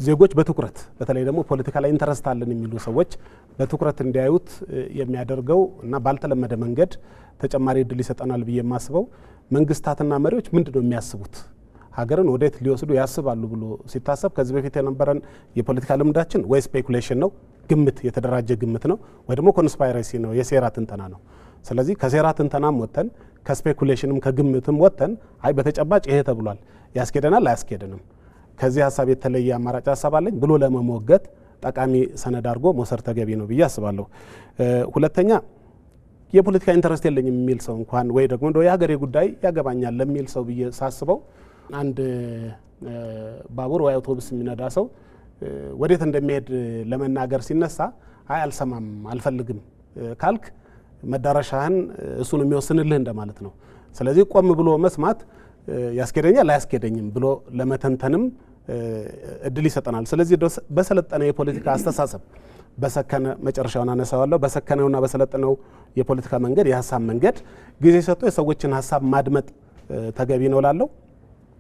ዜጎች በትኩረት በተለይ ደግሞ ፖለቲካ ላይ ኢንተረስት አለን የሚሉ ሰዎች በትኩረት እንዲያዩት የሚያደርገው እና ባልተለመደ መንገድ ተጨማሪ እድል ይሰጠናል ብዬ የማስበው መንግስታትና መሪዎች ምንድነው የሚያስቡት ሀገርን ወዴት ሊወስዱ ያስባሉ ብሎ ሲታሰብ ከዚህ በፊት የነበረን የፖለቲካ ልምዳችን ወይ ስፔኩሌሽን ነው ግምት የተደራጀ ግምት ነው ወይ ደግሞ ኮንስፓይረሲ ነው የሴራ ትንተና ነው ስለዚህ ከሴራ ትንተናም ወጥተን ከስፔኩሌሽንም ከግምትም ወጥተን አይ በተጨባጭ ይሄ ተብሏል ያስኬደናል አያስኬደንም ከዚህ ሐሳብ የተለየ አማራጭ ሐሳብ አለኝ ብሎ ለመሞገት ጠቃሚ ሰነድ አድርጎ መውሰድ ተገቢ ነው ብዬ አስባለሁ ሁለተኛ የፖለቲካ ኢንተረስት የለኝም የሚል ሰው እንኳን ወይ ደግሞ እንደው የሀገሬ ጉዳይ ያገባኛል ለሚል ሰው ብዬ ሳስበው አንድ ባቡር ወይ አውቶቡስ የሚነዳ ሰው ወዴት እንደሚሄድ ለመናገር ሲነሳ አይ አልሰማም አልፈልግም ካልክ መዳረሻህን እሱን የሚወስንልህ እንደማለት ነው ስለዚህ ቆም ብሎ መስማት ያስኬደኛል አያስኬደኝም ብሎ ለመተንተንም እድል ይሰጠናል ስለዚህ በሰለጠነ የፖለቲካ አስተሳሰብ በሰከነ መጨረሻውን አነሳዋለሁ በሰከነውና በሰለጠነው የፖለቲካ መንገድ የሐሳብ መንገድ ጊዜ ሰጥቶ የሰዎችን ሐሳብ ማድመጥ ተገቢ ነው ላለው